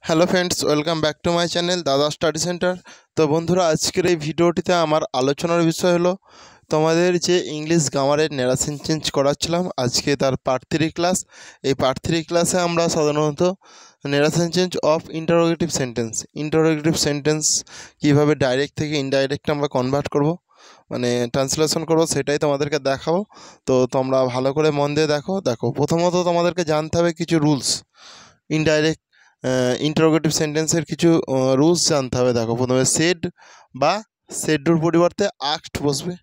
Hello friends, welcome back to my channel দাদা study centre. তো বন্ধুরা, আজকের এই ভিডিওটিতে আমার আলোচনার বিষয় হলো তোমাদের যে ইংলিশ গ্রামারের ন্যারেশন চেঞ্জ করাচ্ছিলাম, আজকে তার পার্ট 3 ক্লাস। এই পার্ট 3 ক্লাসে আমরা সাধারণত narration change of interrogative sentence কীভাবে ডাইরেক্ট থেকে ইনডাইরেক্ট আমরা কনভার্ট করব, মানে ট্রান্সলেশন করবো, সেটাই তোমাদেরকে দেখাবো। তো তোমরা ভালো করে মন দিয়ে দেখো প্রথমত তোমাদেরকে জানতে হবে কিছু রুলস। ইনডাইরেক্ট ইন্টারোগেটিভ সেন্টেন্সের কিছু রুলস জানতে হবে। দেখো, প্রথমে সেড বা সেডুর পরিবর্তে আস্কড বসবে,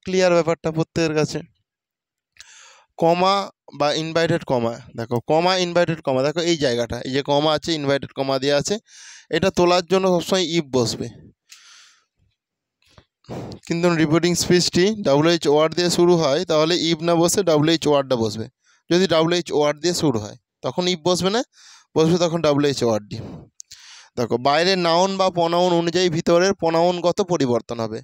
ক্লিয়ার ব্যাপারটা প্রত্যেকের কাছে। কমা বা ইনভাইটেড কমা, দেখো কমা ইনভাইটেড কমা, দেখো এই জায়গাটা, এই যে কমা আছে, ইনভাইটেড কমা দিয়ে আছে, এটা তোলার জন্য সবসময় ইফ বসবে। কিন্তু রিপোর্টিং স্পিচটি WH ওয়ার্ড দিয়ে শুরু হয়, তাহলে ইফ না বসে WH ওয়ার্ডটা বসবে। যদি WH ওয়ার্ড দিয়ে শুরু হয় তখন ইফ বসবে না, বসবে তখন WH ওয়ার্ডটি। দেখো, বাইরের নাউন বা প্রনাউন অনুযায়ী ভিতরের প্রনাউনগত পরিবর্তন হবে।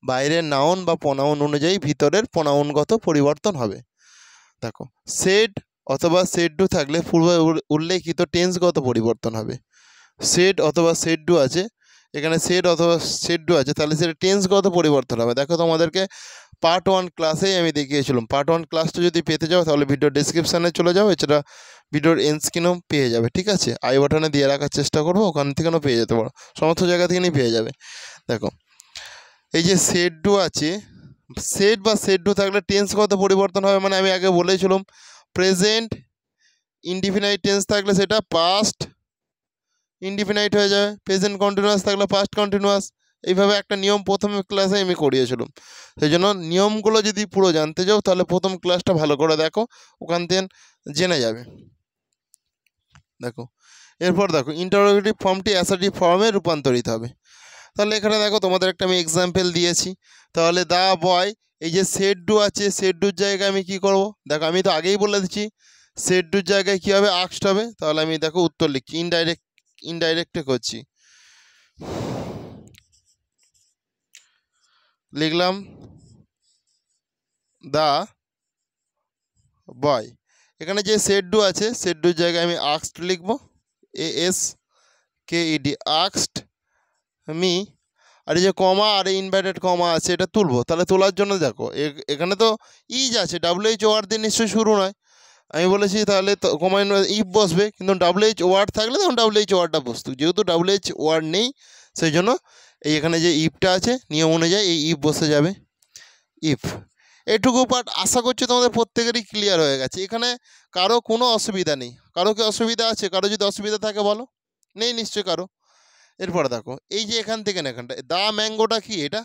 বাইরের নাউন বা প্রনাউন অনুযায়ী ভিতরের প্রনাউনগত পরিবর্তন হবে। দেখো, সেড অথবা সেড ডু থাকলে পূর্বে উল্লেখিত টেন্সগত পরিবর্তন হবে। সেড অথবা সেড ডু আছে, এখানে সেড অথবা সেড ডু আছে, তাহলে সেটা টেন্সগত পরিবর্তন হবে। দেখো, তোমাদেরকে পার্ট 1 ক্লাসেই আমি দেখিয়েছিলাম। পার্ট 1 ক্লাসটা যদি পেতে যাও তাহলে ভিডিও ডিসক্রিপশানে চলে যাও, এছাড়া ভিডিওর এন্ড স্ক্রিনেও পেয়ে যাবে। ঠিক আছে, আই বাটনে দিয়ে রাখার চেষ্টা করবো, ওখান থেকেও পেয়ে যেতে পারো, সমস্ত জায়গা থেকেই পেয়ে যাবে। দেখো, এই যে সেড ডু আছে, সেড বা সেড ডু থাকলে টেন্সগত পরিবর্তন হবে। মানে আমি আগে বলেছিলাম, প্রেজেন্ট ইনডিফিনাইট টেন্স থাকলে সেটা পাস্ট ইনডিফিনাইট হয়ে যাবে, প্রেজেন্ট কন্টিনিউয়াস থাকলে পাস্ট কন্টিনিউয়াস। এইভাবে একটা নিয়ম প্রথম ক্লাসে আমি করিয়েছিলাম। সেই জন্য নিয়মগুলো যদি পুরো জানতে চাও তাহলে প্রথম ক্লাসটা ভালো করে দেখো, ওখান থেকে জেনে যাবে। দেখো, এরপর দেখো, ইন্টারোগেটিভ ফর্মটি অ্যাসার্টিভ ফর্মে রূপান্তরিত হবে। তাহলে এখানে দেখো, তোমাদের একটা আমি এক্সাম্পল দিয়েছি। তাহলে দা বয়, এই যে সেড ডু আছে, সেড ডুর জায়গায় আমি কি করব? দেখো, আমি তো আগেই বলে দিচ্ছি সেড ডুর জায়গায় কী হবে, আস্কড হবে। তাহলে আমি দেখো উত্তর লিখছি, ইনডাইরেক্টে করছি, লিখলাম দা বয়। এখানে যে সেড ডু আছে, সেড ডুর জায়গায় আমি আস্কড লিখব, ASKED, আস্কড মি। আর এই যে কমা আর ইনভার্টেড কমা আছে, এটা তুলবো। তাহলে তোলার জন্য দেখো, এখানে তো ইজ আছে, WH ওয়ার্ড দিয়ে নিশ্চয়ই শুরু নয়। আমি বলেছি তাহলে কমা ইফ বসবে, কিন্তু WH ওয়ার্ড থাকলে তখন WH ওয়ার্ডটা বসতো। যেহেতু WH ওয়ার্ড নেই, সেই জন্য এই এখানে যে ইফটা আছে, নিয়ম অনুযায়ী এই ইফ বসে যাবে, ইফ। এটুকু পার্ট আশা করছি তোমাদের প্রত্যেকেরই ক্লিয়ার হয়ে গেছে। এখানে কারো কোনো অসুবিধা নেই? কারো কি অসুবিধা আছে? কারো যদি অসুবিধা থাকে বলো। নেই নিশ্চয়ই কারো। এরপরে দেখো, এই যে এখান থেকে না, এখানটা দা ম্যাঙ্গোটা কি? এটা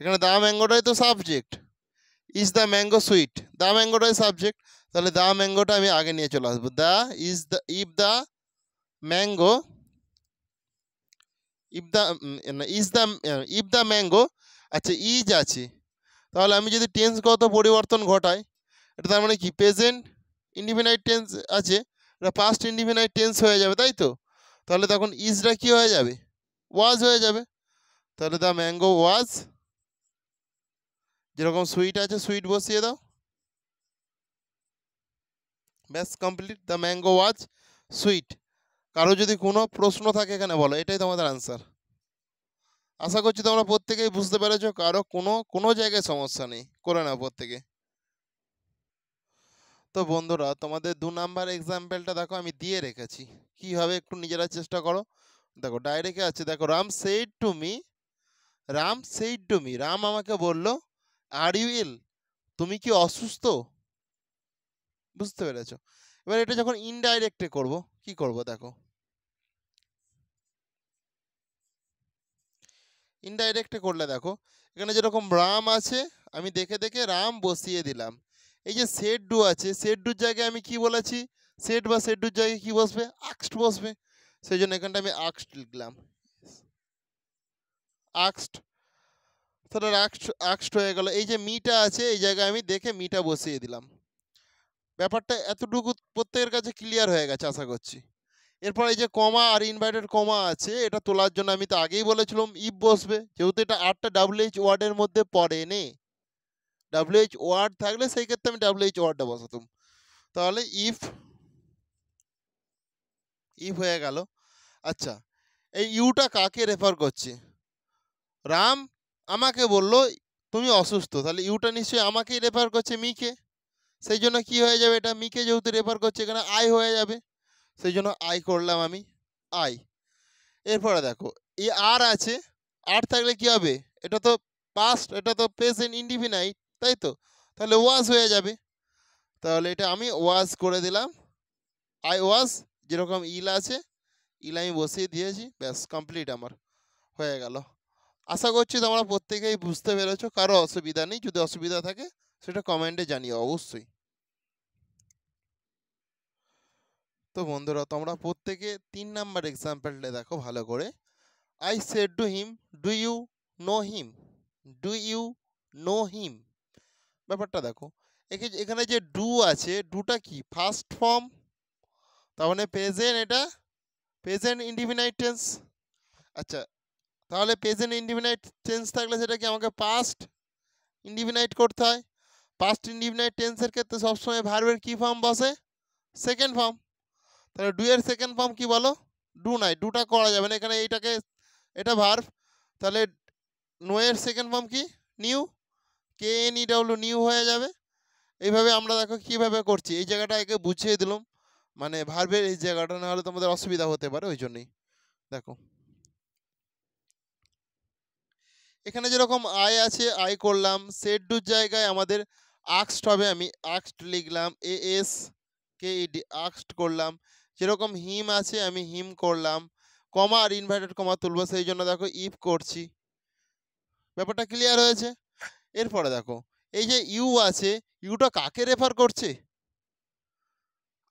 এখানে দা ম্যাঙ্গোটাই তো subject. Is the mango sweet, the ম্যাঙ্গোটাই সাবজেক্ট। তাহলে দা ম্যাঙ্গোটা আমি আগে নিয়ে চলে আসবো। The is the, if the mango, if the mango, আচ্ছা ইজ আছে, তাহলে আমি যদি টেন্সগত পরিবর্তন ঘটাই, এটা তার মানে কি, প্রেজেন্ট ইনডিফিনাইট টেন্স আছে, এটা পাস্ট ইনডিফিনাইট টেন্স হয়ে যাবে, তাই তো? তাহলে তখন ইজটা কি হয়ে যাবে? ওয়াজ হয়ে যাবে। তাহলে দ্য ম্যাঙ্গো ওয়াজ, যেরকম সুইট আছে সুইট বসিয়ে দাও, ব্যাস complete, the mango was sweet. কারো যদি কোনো প্রশ্ন থাকে এখানে বলো, এটাই তোমাদের আনসার। আশা করছি তোমরা প্রত্যেকেই বুঝতে পেরেছো, কারো কোনো জায়গায় সমস্যা নেই, করে নাও প্রত্যেকে। তো বন্ধুরা, তোমাদের 2 নাম্বার এক্সাম্পলটা দেখো আমি দিয়ে রেখেছি, কী হবে একটু নিজেরা চেষ্টা করো। দেখো, ডাইরেক্টে আছে, দেখো, Ram said to me, Ram আমাকে বলল, আর ইউ ইল, তুমি কি অসুস্থ? বুঝতে পেরেছো? এবার এটা যখন ইনডাইরেক্টে করব, কি করব? দেখো, ইনডাইরেক্টে করলে দেখো, এখানে যেরকম রাম আছে, আমি দেখে দেখে রাম বসিয়ে দিলাম। এই যে সেড ডু আছে, সেড ডুর জায়গায় আমি কি বলেছি, সেড বা সেড ডুর জায়গায় কি বসবে? আস্কড বসবে। সেই জন্য এখানটা আমি আস্কড লিখলাম, আস্কড। তাহলে আস্কড হয়ে গেল। এই যে মিটা আছে, এই জায়গায় আমি দেখে মিটা বসিয়ে দিলাম। ব্যাপারটা এতটুকু প্রত্যেকের কাছে ক্লিয়ার হয়ে গেছে আশা করছি। এরপর এই যে কমা আর ইনভার্টেড কমা আছে, এটা তোলার জন্য আমি তো আগেই বলেছিলাম ইফ বসবে, যেহেতু এটা 8টা WH ওয়ার্ডের মধ্যে পড়ে নে। WH ওয়ার্ড থাকলে সেই ক্ষেত্রে আমি WH ওয়ার্ডটা বসাতাম। তাহলে ইফ হয়ে গেল। আচ্ছা, এই ইউটা কাকে রেফার করছে? রাম আমাকে বলল তুমি অসুস্থ, তাহলে ইউটা নিশ্চয়ই আমাকেই রেফার করছে, মিকে। সেই জন্য কি হয়ে যাবে, এটা মিকে যেহেতু রেফার করছে এখানে আই হয়ে যাবে, সেই জন্য আই করলাম আমি, আই। এরপরে দেখো এই আর আছে, আর থাকলে কি হবে, এটা তো পাস্ট, এটা তো প্রেজেন্ট ইনডিফিনাইট, তাই তো, তাহলে ওয়াজ হয়ে যাবে। তাহলে এটা আমি ওয়াজ করে দিলাম, আই ওয়াজ, যেরকম ইল আছে ইল আমি বসিয়ে দিয়েছি, ব্যাস কমপ্লিট আমার হয়ে গেল। আশা করছি তোমরা প্রত্যেকেই বুঝতে পেরেছো, কারো অসুবিধা নেই, যদি অসুবিধা থাকে সেটা কমেন্টে জানিও অবশ্যই। তো বন্ধুরা তোমরা প্রত্যেকে 3 নাম্বার এক্সাম্পলটা দেখো ভালো করে। I said to him, do you know him, do you know him. ব্যাপারটা দেখো, এখানে যে ডু আছে, ডুটা কি ফার্স্ট ফর্ম, তার মানে প্রেজেন্ট, এটা প্রেজেন্ট ইনডিফিনাইট টেন্স। আচ্ছা, তাহলে প্রেজেন্ট ইনডিফিনাইট টেন্স থাকলে সেটা কি আমাকে পাস্ট ইনডিফিনাইট করতে হয়। পাস্ট ইনডিফিনাইট টেন্সের ক্ষেত্রে সবসময় ভার্বের কি ফর্ম বসে, সেকেন্ড ফর্ম। তাহলে ডু এর সেকেন্ড ফর্ম কি বলো, ডু নাই, ডুটা করা যাবে না এখানে, এইটাকে, এটা ভার্ব, তাহলে নো এর সেকেন্ড ফর্ম কি, new, K N E W, new হয়ে যাবে। এইভাবে আমরা দেখো কিভাবে করছি, এই জায়গাটা একে বুঝিয়ে দিলাম, মানে ভার্বের এই জায়গাটা, না হলে তোমাদের অসুবিধা হতে পারে, ওই জন্যই। দেখো এখানে যেরকম আই আছে, আই করলাম, সেড ডুর জায়গায় আমাদের আক্সড হবে, আমি আক্সড লিখলাম, এ এস কে ইডি, আক্সড করলাম। যেরকম হিম আছে আমি হিম করলাম, কমা আর ইনভার্টেড কমা তুলবো, সেই জন্য দেখো ইফ করছি। ব্যাপারটা ক্লিয়ার হয়েছে? এরপরে দেখো এই যে ইউ আছে, ইউটা কাকে রেফার করছে?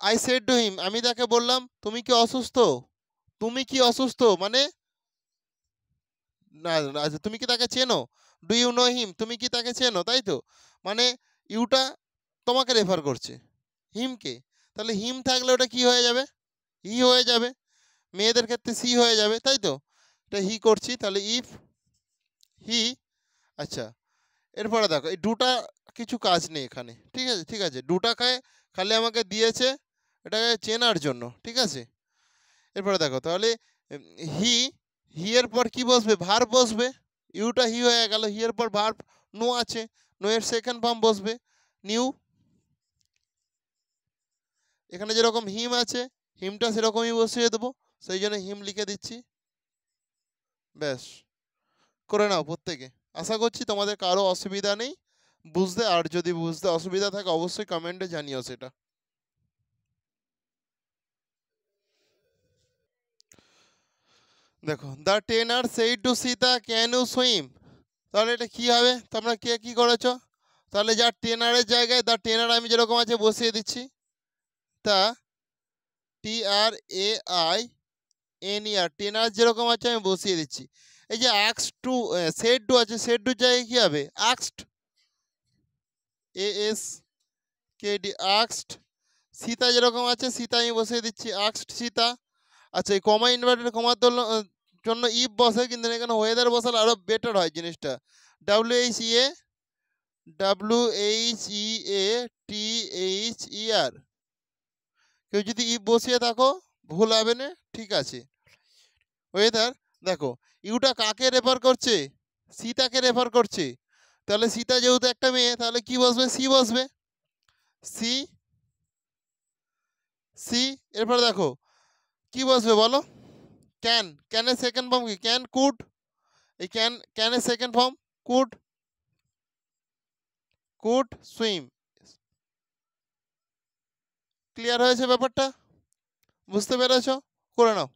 আই সেড টু হিম, আমি তাকে বললাম তুমি কি অসুস্থ, তুমি কি অসুস্থ, মানে না, আচ্ছা তুমি কি তাকে চেনো, ডু ইউ নো হিম, তুমি কি তাকে চেনো, তাই তো, মানে ইউটা তোমাকে রেফার করছে, হিমকে, তাহলে হিম থাকলে ওটা কি হয়ে যাবে, হি হয়ে যাবে, মেয়েদের ক্ষেত্রে সি হয়ে যাবে, তাই তো, এটা হি করছি, তাহলে ইফ হি। আচ্ছা, এরপরে দেখো এই ডুটা কিছু কাজ নেই এখানে, ঠিক আছে, ঠিক আছে, ডুটাকে খালি আমাকে দিয়েছে এটাকে চেনার জন্য, ঠিক আছে। এরপরে দেখো তাহলে হি, হি এর পর কি বসবে, ভার্ব বসবে, ইউটা হি হয়ে গেল, হি এর পর ভার্ব নো আছে, নো এর সেকেন্ড ফর্ম বসবে নিউ। এখানে যেরকম হিম আছে, হিমটা সেরকমই বসিয়ে দেবো, সেই জন্য হিম লিখে দিচ্ছি, ব্যাস করে নাও প্রত্যেকে। আশা করছি তোমাদের কারো অসুবিধা নেই বুঝতে, আর যদি বুঝতে অসুবিধা থাকে অবশ্যই কমেন্টে জানিও সেটা। দেখো the tenor said to Sita can you swim, তাহলে এটা কি হবে, তোমরা কে কি করেছো, তাহলে যা টেনারের জায়গায় দ্য টেনার আমি যেরকম আছে বসিয়ে দিচ্ছি, তা টি আর এ আই এন ই আর, টেনার যেরকম আছে আমি বসিয়ে দিচ্ছি। এই যে আক্স টু সেড টু আছে, সেড টুর জায়গায় কি হবে, আক্সড, এ এস কে ডি, আক্সড। সীতা যেরকম আছে সীতা আমি বসিয়ে দিচ্ছি, আক্সড সীতা। আচ্ছা এই কমা ইনভার্টেড কমার জন্য ইফ বসে, কিন্তু এখানে ওয়েদার বসালে আরো বেটার হয় জিনিসটা, ডাব্লিউ এইচ ই এ, ডাব্লিউ এইচ ই এ টি এইচ ই আর। কেউ যদি ইফ বসিয়ে থাকো ভুল হবে না, ঠিক আছে। ওয়েদার দেখো ইউটা কাকে রেফার করছে, সীতাকে রেফার করছে, তাহলে সীতা যেহেতু একটা মেয়ে তাহলে কি বসবে, সি বসবে, সি, সি। এরপর দেখো কি বসবে বলো, ক্যান, ক্যানের সেকেন্ড ফর্ম কি, ক্যান কুড, এই ক্যানের second form could, could swim. Clear হয়েছে ব্যাপারটা, বুঝতে পেরেছ, করে নাও।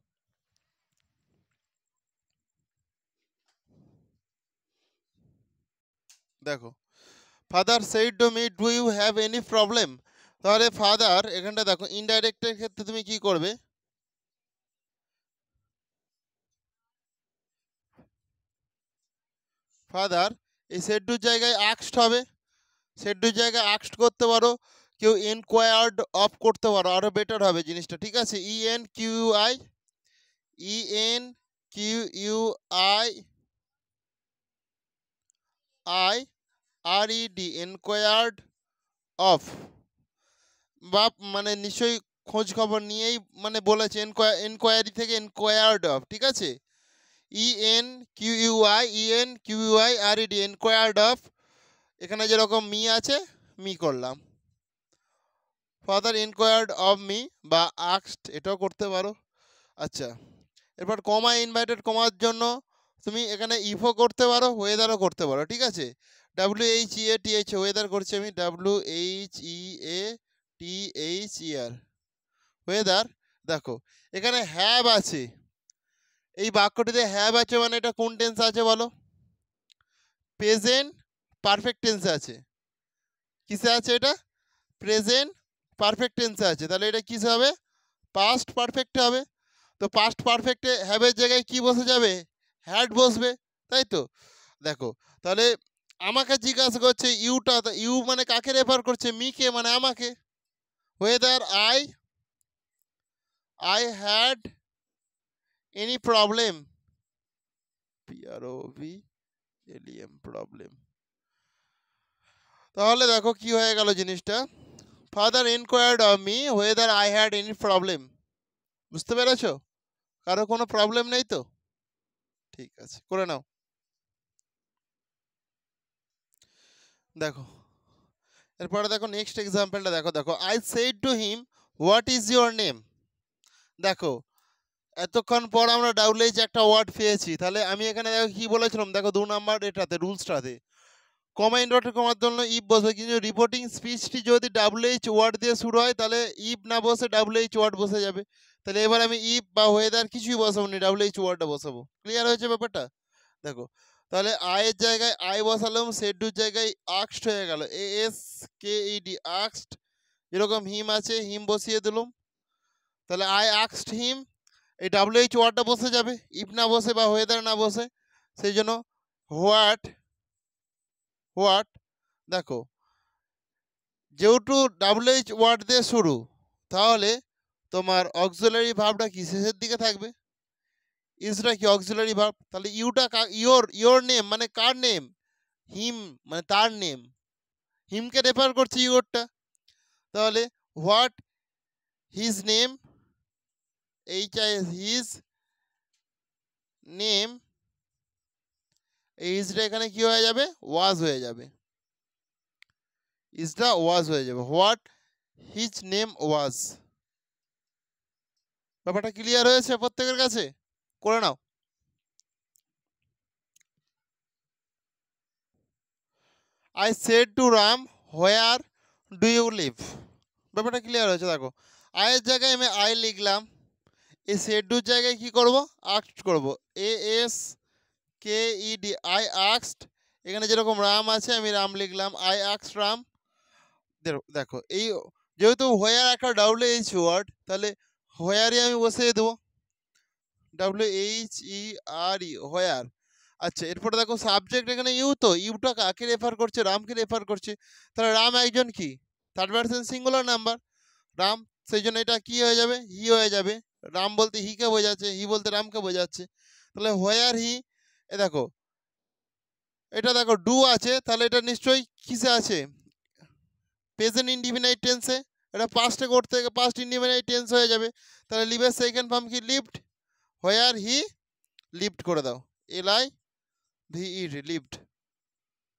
দেখো father said to me do you have any problem, তাহলে ফাদার এখানটা দেখো ইনডাইরেক্টের ক্ষেত্রে তুমি কি করবে, ফাদার এই সেড টুর জায়গায় আক্সড হবে, সেড টুর জায়গায় আক্সড করতে পারো, কেউ এনকোয়ার্ড অফ করতে পারো, আরো বেটার হবে জিনিসটা, ঠিক আছে, E N Q I, E N Q U I I R E D, enquired of, বা মানে নিশ্চয়ই খোঁজ খবর নিয়েই মানে বলেছে, এনকোয়ারি থেকে এনকোয়ার্ড অফ, ঠিক আছে, ENQUIENQUIRED, এনকোয়ার্ড অফ। এখানে যেরকম মি আছে, মি করলাম। ফাদার এনকোয়ার্ড অফ মি বা আস্কড, এটাও করতে পারো। আচ্ছা, এরপর কমা ইনভাইটেড, কমার জন্য তুমি এখানে ইফও করতে পারো, ওয়েদারও করতে পারো, ঠিক আছে। WHEATH, ওয়েদার করছি আমি, WHEATHER, ওয়েদার। দেখো এখানে হ্যাভ আছে, এই বাক্যটিতে হ্যাভ আছে মানে এটা কোন টেন্স আছে বলো? প্রেজেন্ট পারফেক্ট টেন্সে আছে। কিসে আছে এটা? প্রেজেন্ট পারফেক্ট টেন্সে আছে। তাহলে এটা কিসে হবে? পাস্ট পারফেক্টে হবে। তো পাস্ট পারফেক্টে হ্যাভের জায়গায় কি বসে যাবে? হ্যাড বসবে, তাই তো। দেখো তাহলে আমাকে জিজ্ঞাসা করছে ইউটা, ইউ মানে কাকে রেফার করছে? মিকে, মানে আমাকে। Weather I had any problem, PROBLEM, problem. তাহলে দেখো কি হয়ে গেল জিনিসটা, father enquired of me weather I had any problem. বুঝতে পেরেছো? কারো কোনো প্রবলেম নেই তো? ঠিক আছে, করে নাও। দেখো এরপরে দেখো নেক্সট এক্সাম্পলটা দেখো। দেখো I said to him what is your name. দেখো এতক্ষণ পর আমরা WH একটা ওয়ার্ড পেয়েছি, তাহলে আমি এখানে দেখো কি বলেছিলাম, দেখো 2 নাম্বার এটাতে রুলসটাতে কমা ইনভার্টেড কমার জন্য ইফ বসবে, কিন্তু রিপোর্টিং স্পিচটি যদি WH ওয়ার্ড দিয়ে শুরু হয় তাহলে ইফ না বসে WH ওয়ার্ড বসে যাবে। তাহলে এবার আমি ইফ বা ওয়েদার কিছুই বসাবো না, WH ওয়ার্ডটা বসাবো। ক্লিয়ার হয়েছে ব্যাপারটা? দেখো তাহলে আয়ের জায়গায় আই বসালাম, সেডুর জায়গায় আক্সড হয়ে গেল, ASKED, আক্সড। যেরকম হিম আছে হিম বসিয়ে দিলাম, তাহলে আই আক্সড হিম, এই WH ওয়ার্ডটা বসে যাবে, ইফ না বসে বা ওয়েদার না বসে। সেই জন্য হোয়াট, দেখো যেহেতু WH ওয়ার্ড দিয়ে শুরু, তাহলে তোমার অক্সিলারি ভার্বটা কি শেষের দিকে থাকবে? ইজটা কি অক্সিলারি ভার্ব? তাহলে ইউটা ইয়োর নেম মানে কার নেম? হিম মানে তার নেম, হিমকে রেফার করছে ইয়োরটা। তাহলে what his name, his name, ইজটা এখানে কি হয়ে যাবে? ওয়াজ হয়ে যাবে, ইজটা ওয়াজ হয়ে যাবে, হোয়াট হিজ নেম ওয়াজ। ব্যাপারটা ক্লিয়ার হয়েছে প্রত্যেকের কাছে? করে নাও। I said to Ram where do you live. ব্যাপারটা ক্লিয়ার হয়েছে? দেখো আয়ের জায়গায় আমি আই লিখলাম, এই সেডুর জায়গায় কি করব? আস্কড করব, ASKED, আই আস্কড। এখানে যেরকম রাম আছে আমি রাম লিখলাম, আই আস্কড রাম। দেখো এই যেহেতু হোয়ার একটা WH ওয়ার্ড, তাহলে হোয়ারই আমি বসিয়ে দেবো, WHERE, হোয়ার। আচ্ছা এরপরে দেখো সাবজেক্ট এখানে ইউ, তো ইউটা কাকে রেফার করছে? রামকে রেফার করছে। তাহলে রাম একজন কি? Third person singular number, Ram. সেই জন্য এটা কি হয়ে যাবে? হি হয়ে যাবে। রাম বলতে হিকে বোঝাচ্ছে, হি বলতে রামকে বোঝাচ্ছে। তাহলে হোয়ার হি, এ দেখো এটা দেখো ডু আছে, তাহলে এটা নিশ্চয়ই কিসে আছে? প্রেজেন্ট ইনডিফিনাইট টেন্সে। এটা পাস্টে করতে গেলে পাস্ট ইনডিফিনাইট টেন্স হয়ে যাবে। তাহলে লিভের সেকেন্ড ফর্ম কি? লিভড। হোয়ার হি লিভড করে দাও, LIVED, লিভড।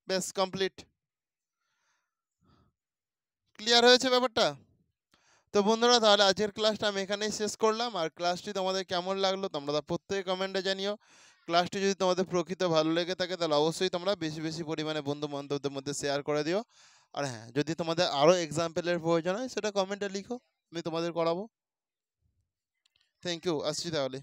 ব্যাস কমপ্লিট। ক্লিয়ার হয়েছে ব্যাপারটা? তো বন্ধুরা তাহলে আজকের ক্লাসটা আমি এখানেই শেষ করলাম। আর ক্লাসটি তোমাদের কেমন লাগলো তোমরা প্রত্যেকে কমেন্টে জানিও। ক্লাসটি যদি তোমাদের প্রকৃত ভালো লেগে থাকে তাহলে অবশ্যই তোমরা বেশি বেশি পরিমাণে বন্ধু বান্ধবদের মধ্যে শেয়ার করে দিও। আর হ্যাঁ, যদি তোমাদের আরও এক্সাম্পলের প্রয়োজন হয় সেটা কমেন্টে লিখো, আমি তোমাদের করাবো। থ্যাংক ইউ, আসছি তাহলে।